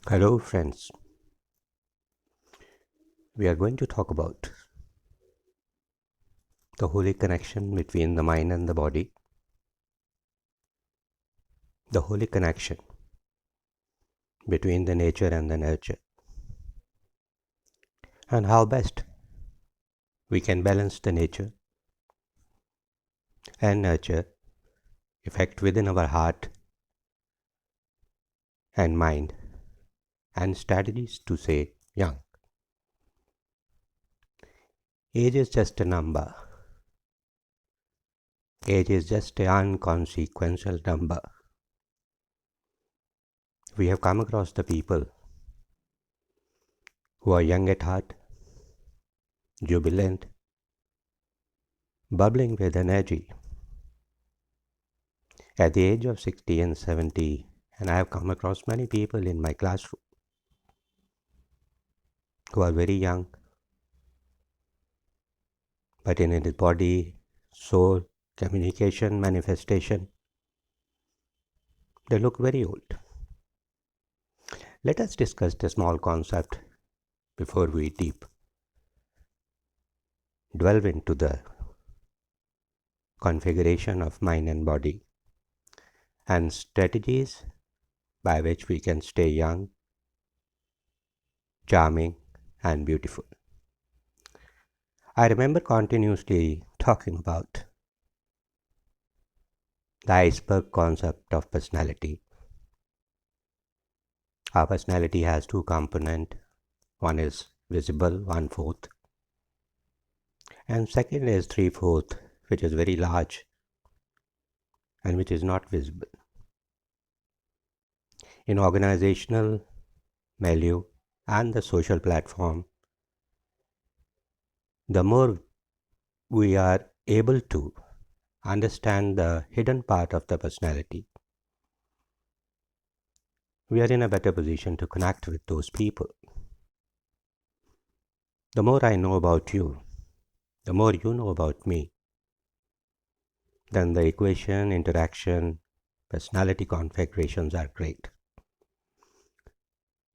Hello, friends. We are going to talk about the holy connection between the mind and the body, the holy connection between the nature and the nurture, and how best we can balance the nature and nurture effect within our heart and mind, and strategies to stay young. Age is just a number. Age is just an inconsequential number. We have come across the people who are young at heart, jubilant, bubbling with energy. At the age of 60 and 70, and I have come across many people in my classroom who are very young, but in his body, soul, communication, manifestation, they look very old. Let us discuss the small concept before we delve into the configuration of mind and body and strategies by which we can stay young, charming, and beautiful. I remember continuously talking about the iceberg concept of personality. Our personality has two components. One is visible, 1/4, and second is 3/4, which is very large and which is not visible. In organizational milieu and the social platform, the more we are able to understand the hidden part of the personality, we are in a better position to connect with those people. The more I know about you, the more you know about me, then the equation, interaction, personality configurations are great.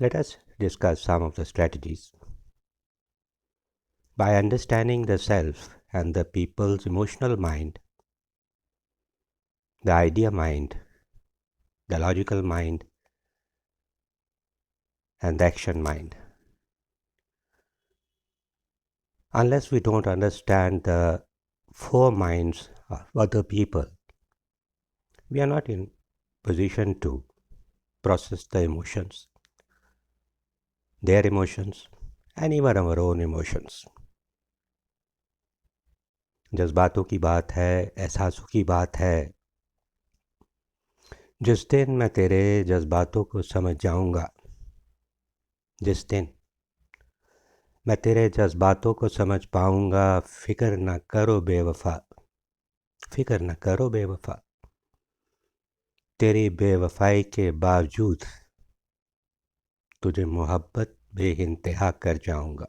Let us discuss some of the strategies. By understanding the self and the people's emotional mind, the idea mind, the logical mind, and the action mind. Unless we don't understand the four minds of other people, we are not in position to process the emotions, their emotions, and even our own emotions. जज्बातों की बात है, एहसासों की बात है। जिस दिन मैं तेरे जज्बातों को समझ जाऊंगा, जिस दिन मैं तेरे जज्बातों को समझ पाऊंगा, फिक्र न करो बेवफा, फिक्र न करो बेवफा, तेरी बेवफाई के बावजूद तुझे मोहब्बत बेइंतहा कर जाऊंगा.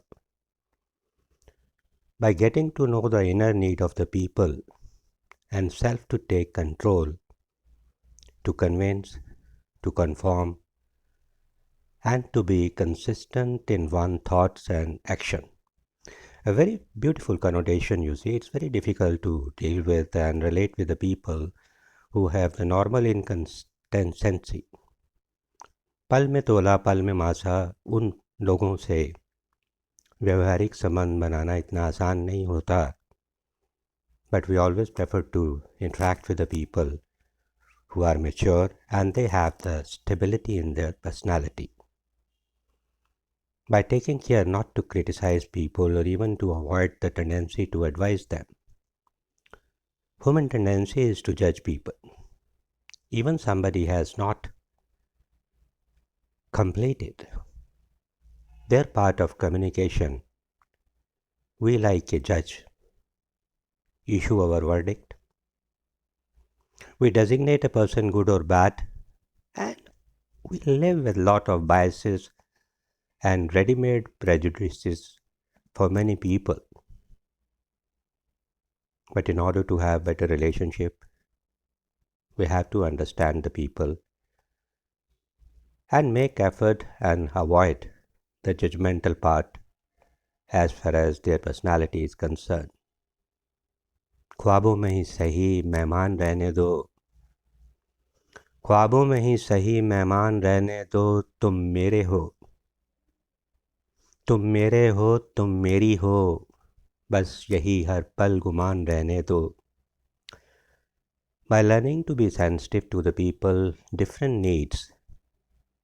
By getting to know the inner need of the people and self to take control, to convince, to conform, and to be consistent in one's thoughts and action. A very beautiful connotation, you see. It's very difficult to deal with and relate with the people who have the normal inconsistency. पल में तोला पल में मासा, उन लोगों से व्यवहारिक संबंध बनाना इतना आसान नहीं होता. But we always prefer to interact with the people who are mature and they have the stability in their personality. By taking care not to criticize people or even to avoid the tendency to advise them. Human tendency is to judge people. Even somebody has not completed their part of communication, we like a judge issue our verdict. We designate a person good or bad, and we live with a lot of biases and ready-made prejudices for many people. But in order to have better relationship, we have to understand the people and make effort and avoid the judgmental part as far as their personality is concerned. ख्वाबों में ही सही मेहमान रहने दो, ख्वाबों में ही सही मेहमान रहने दो, तुम मेरे हो, तुम मेरे हो, तुम मेरी हो, बस यही हर पल गुमान रहने दो. By learning to be sensitive to the people, different needs,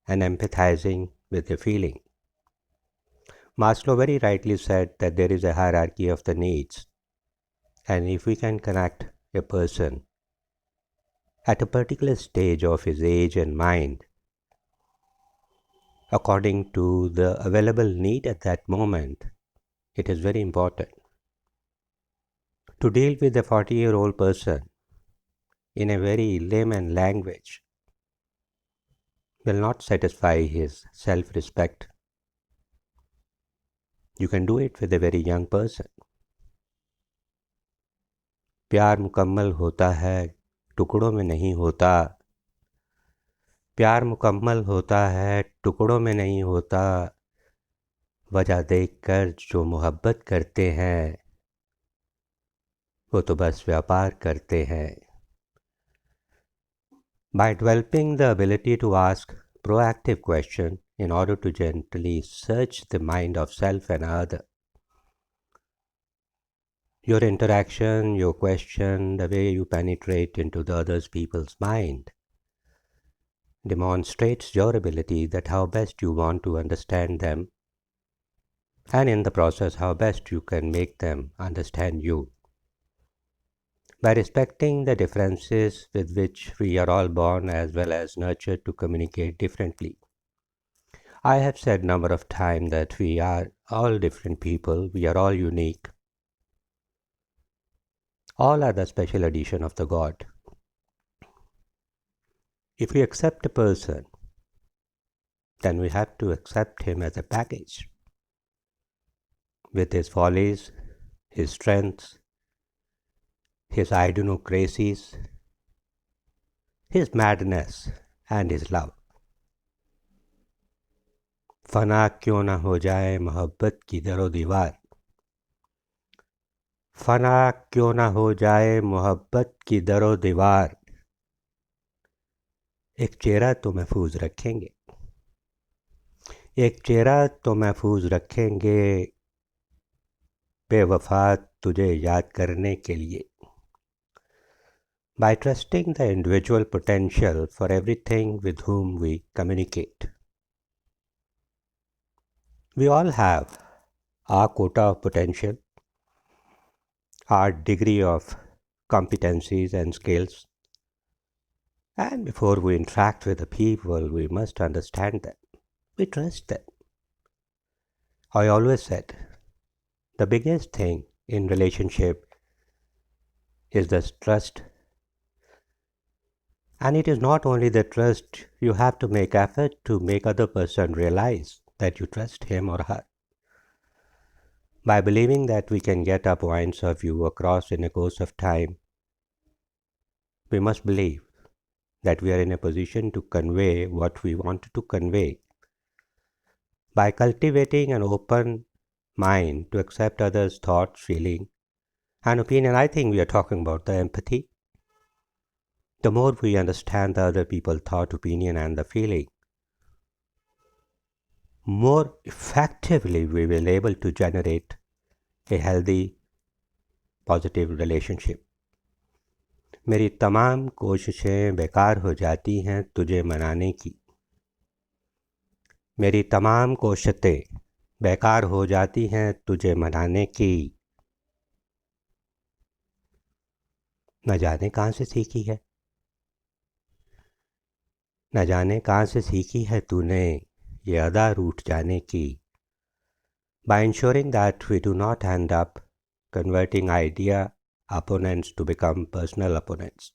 and empathizing with their feeling. Maslow very rightly said that there is a hierarchy of the needs, and if we can connect a person at a particular stage of his age and mind, according to the available need at that moment, it is very important. To deal with a 40-year-old person in a very layman language will not satisfy his self-respect. You can do it with a very young person. प्यार मुकम्मल होता है, टुकड़ों में नहीं होता. प्यार मुकम्मल होता है, टुकड़ों में नहीं होता. वजह देखकर जो मोहब्बत करते हैं, वो तो बस व्यापार करते हैं. By developing the ability to ask proactive questions in order to gently search the mind of self and other, your interaction, your question, the way you penetrate into the other people's mind demonstrates your ability that how best you want to understand them, and in the process how best you can make them understand you. By respecting the differences with which we are all born as well as nurtured to communicate differently. I have said a number of times that we are all different people, we are all unique. All are the special edition of the God. If we accept a person, then we have to accept him as a package, with his follies, his strengths, his idiosyncrasies, his madness, and his love. फना क्यों न हो जाए मोहब्बत की दरो दीवार, फना क्यों न हो जाए मोहब्बत की दरो दीवार, एक चेहरा तो महफूज रखेंगे, एक चेहरा तो महफूज रखेंगे, बेवफा तुझे याद करने के लिए. By trusting the individual potential for everything with whom we communicate. We all have our quota of potential, our degree of competencies and skills, and before we interact with the people, we must understand them. We trust them. I always said, the biggest thing in relationship is the trust. And it is not only the trust, you have to make effort to make other person realize that you trust him or her. By believing that we can get our points of view across in a course of time, we must believe that we are in a position to convey what we want to convey. By cultivating an open mind to accept others' thoughts, feeling, and opinion, I think we are talking about the empathy. The more we understand the other people's thought, opinion, and the feeling, more effectively we will be able to generate a healthy, positive relationship. मेरी तमाम कोशिशें बेकार हो जाती हैं तुझे मनाने की, मेरी तमाम कोशिशें बेकार हो जाती हैं तुझे मनाने की. न जाने कहाँ से सीखी है, न जाने कहाँ से सीखी है तूने ये अदा रूठ जाने की. By ensuring that we do not end up converting idea opponents to become personal opponents.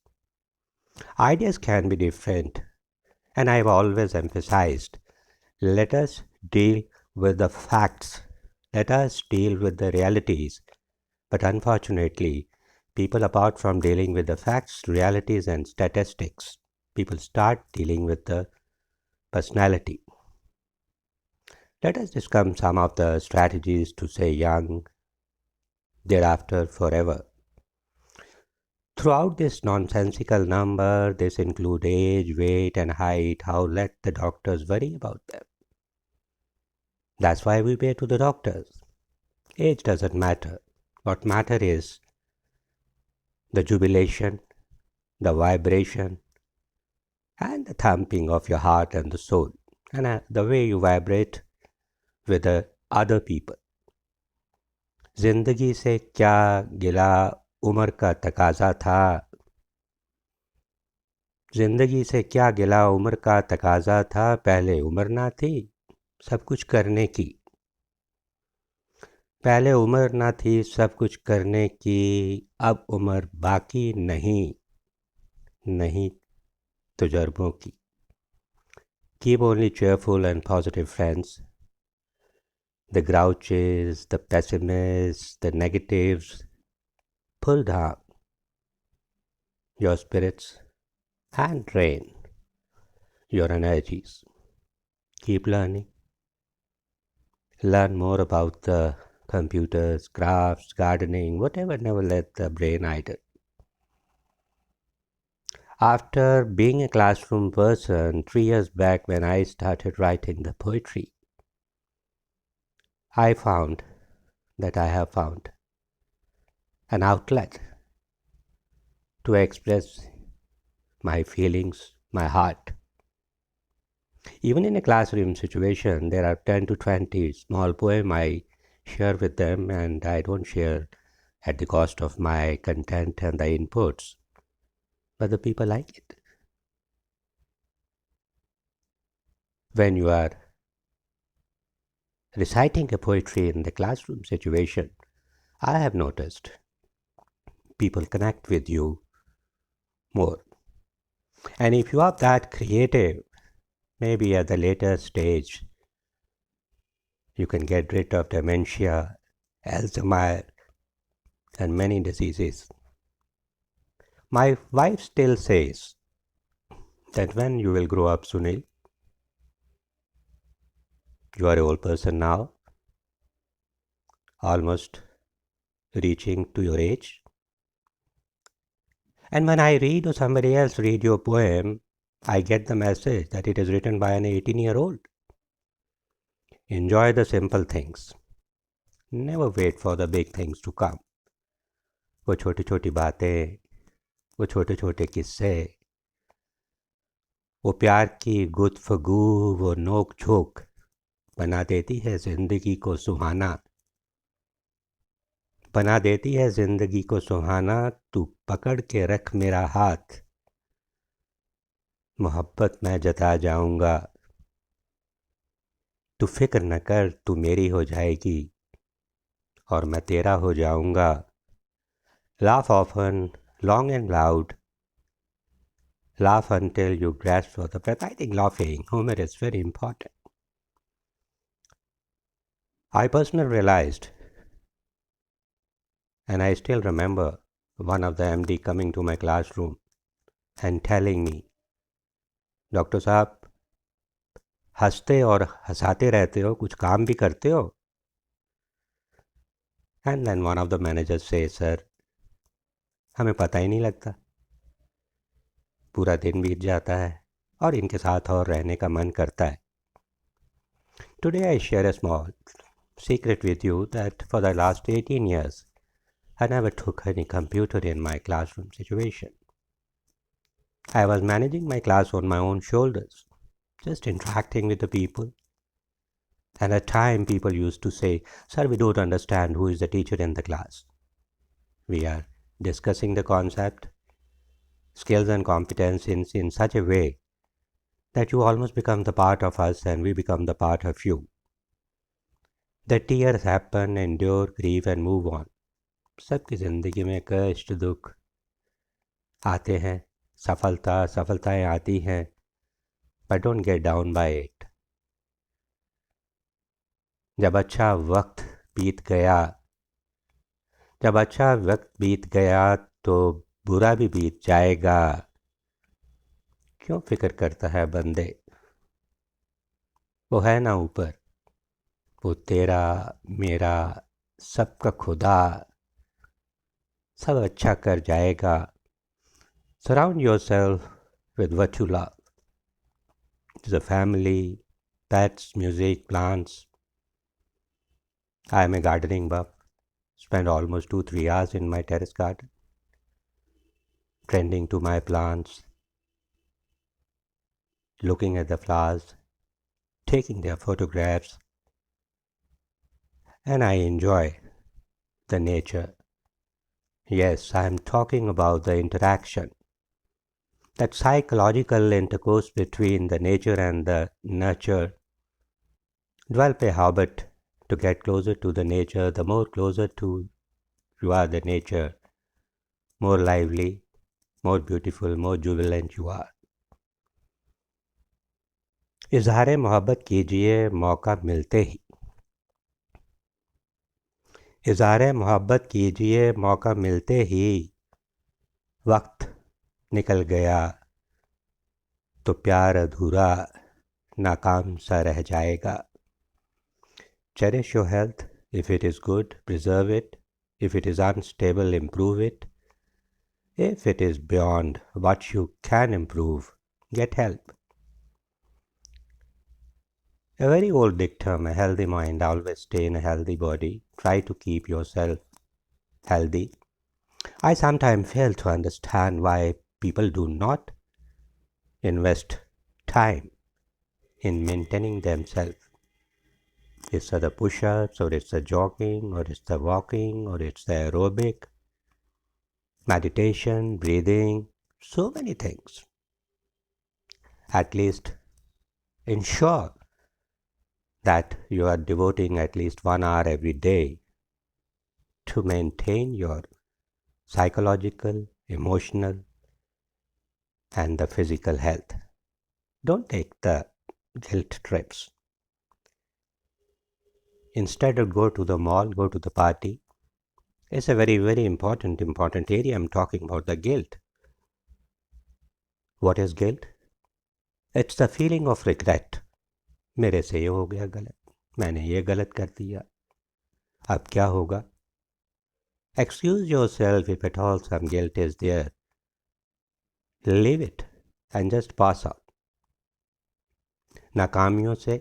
Ideas can be different, and I have always emphasized, let us deal with the facts, let us deal with the realities. But unfortunately, people, apart from dealing with the facts, realities, and statistics, people start dealing with the personality. Let us discuss some of the strategies to stay young, thereafter forever. Throughout this nonsensical number, this include age, weight and height, how let the doctors worry about them. That's why we pay to the doctors. Age doesn't matter. What matter is the jubilation, the vibration, and the thumping of your heart and the soul, and the way you vibrate with the other people. जिंदगी से क्या गिला उम्र का तकाजा था, जिंदगी से क्या गिला उम्र का तकाजा था, पहले उम्र ना थी सब कुछ करने की, पहले उम्र ना थी सब कुछ करने की, अब उम्र बाकी नहीं नहीं तजुर्बों की. Keep only cheerful and positive friends. The grouches, the pessimists, the negatives, pull down your spirits and drain your energies. Keep learning. Learn more about the computers, crafts, gardening, whatever, never let the brain idle. After being a classroom person, 3 years back when I started writing the poetry, I found that I have found an outlet to express my feelings, my heart. Even in a classroom situation, there are 10 to 20 small poems I share with them, and I don't share at the cost of my content and the inputs, but the people like it. When you are reciting a poetry in the classroom situation, I have noticed people connect with you more. And if you are that creative, maybe at the later stage, you can get rid of dementia, Alzheimer's, and many diseases. My wife still says that when you will grow up, Sunil, you are an old person now, almost reaching to your age. And when I read or somebody else read your poem, I get the message that it is written by an 18-year-old. Enjoy the simple things. Never wait for the big things to come. वो छोटी छोटी बातें, वो छोटे छोटे किस्से, वो प्यार की गुफ्तगू, वो नोक झोंक बना देती है ज़िंदगी को सुहाना, बना देती है ज़िंदगी को सुहाना. तू पकड़ के रख मेरा हाथ, मोहब्बत मैं जता जाऊंगा. तू फिक्र न कर, तू मेरी हो जाएगी और मैं तेरा हो जाऊंगा. Laugh often, long and loud. Laugh until you grasp for the breath. I think laughing, humor is very important. I personally realized, and I still remember, one of the MD coming to my classroom and telling me, doctor साहब हंसते और हंसाते रहते हो, कुछ काम भी करते हो? And then one of the managers says, sir हमें पता ही नहीं लगता, पूरा दिन बीत जाता है और इनके साथ और रहने का मन करता है. Today I share a small secret with you that for the last 18 years, I never took any computer in my classroom situation. I was managing my class on my own shoulders, just interacting with the people. And at time people used to say, sir, we don't understand who is the teacher in the class. We are discussing the concept, skills and competencies in such a way that you almost become the part of us and we become the part of you. The tears happen, endure, grieve and move on. सबकी ज़िंदगी में कष्ट दुख आते हैं, सफलताएं आती हैं, but don't get down by it. जब अच्छा वक्त बीत गया, जब अच्छा वक्त बीत गया तो बुरा भी बीत जाएगा. क्यों फिक्र करता है बंदे, वो है ना ऊपर, वो तेरा मेरा सबका खुदा सब अच्छा कर जाएगा. Surround yourself with what you love. The family, pets, music, plants. I am a gardening buff. Spend almost 2-3 hours in my terrace garden, tending to my plants, looking at the flowers, taking their photographs, and I enjoy the nature. Yes, I am talking about the interaction, that psychological intercourse between the nature and the nurture. Develop a habit to get closer to the nature. The more closer to you are the nature, more lively, more beautiful, more jubilant you are. इजहार मोहब्बत कीजिए मौका मिलते ही. इजहार मोहब्बत कीजिए मौका मिलते ही. वक्त निकल गया तो प्यार अधूरा नाकाम सा रह जाएगा. Cherish your health. If it is good, preserve it. If it is unstable, improve it. If it is beyond what you can improve, get help. A very old dictum, a healthy mind always stay in a healthy body. Try to keep yourself healthy. I sometimes fail to understand why people do not invest time in maintaining themselves. It's the push-ups, or it's the jogging, or it's the walking, or it's the aerobic, meditation, breathing, so many things. At least ensure that you are devoting at least 1 hour every day to maintain your psychological, emotional, and the physical health. Don't take the guilt trips. Instead of go to the mall, go to the party. It's a very, very important area. I'm talking about the guilt. What is guilt? It's the feeling of regret. मेरे से ये हो गया गलत, मैंने ये गलत कर दिया, अब क्या होगा? Excuse yourself if at all some guilt is there. Leave it and just pass out. नाकामियों से,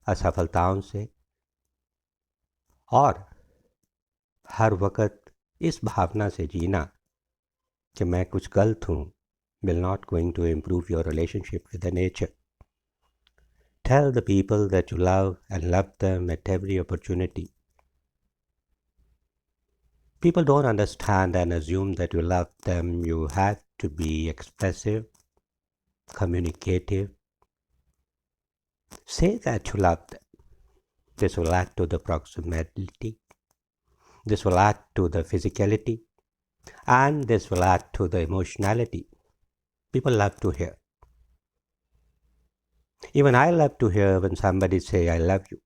असफलताओं से, और हर वक्त इस भावना से जीना कि मैं कुछ गलत हूँ will not going to improve your relationship with the nature. Tell the people that you love and love them at every opportunity. People don't understand and assume that you love them. You have to be expressive, communicative. Say that you love them. This will add to the proximity. This will add to the physicality. And this will add to the emotionality. People love to hear. Even I love to hear when somebody say, I love you.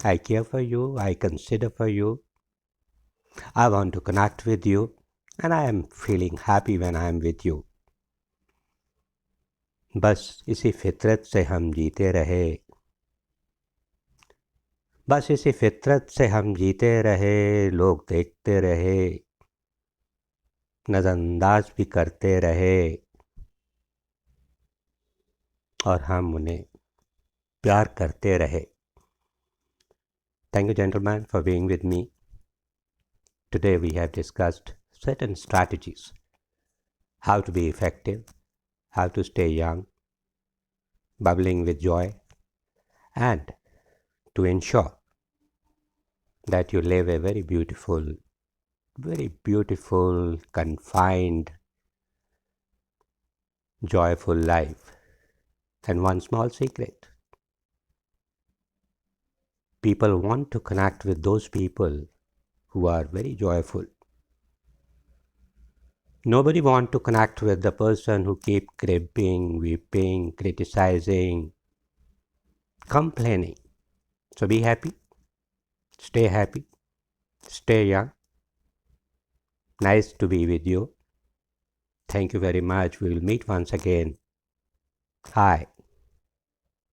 I care for you. I consider for you. I want to connect with you. And I am feeling happy when I am with you. बस इसी फितरत से हम जीते रहे. बस इसी फितरत से हम जीते रहे. लोग देखते रहे, नज़रअंदाज भी करते रहे, और हम उन्हें प्यार करते रहे. Thank you, gentlemen, for being with me. Today we have discussed certain strategies, how to be effective, how to stay young, bubbling with joy, and to ensure that you live a very beautiful, confined, joyful life. And one small secret: people want to connect with those people who are very joyful. Nobody wants to connect with the person who keep cribbing, weeping, criticizing, complaining. So be happy, stay young. Nice to be with you. Thank you very much. We will meet once again. Hi.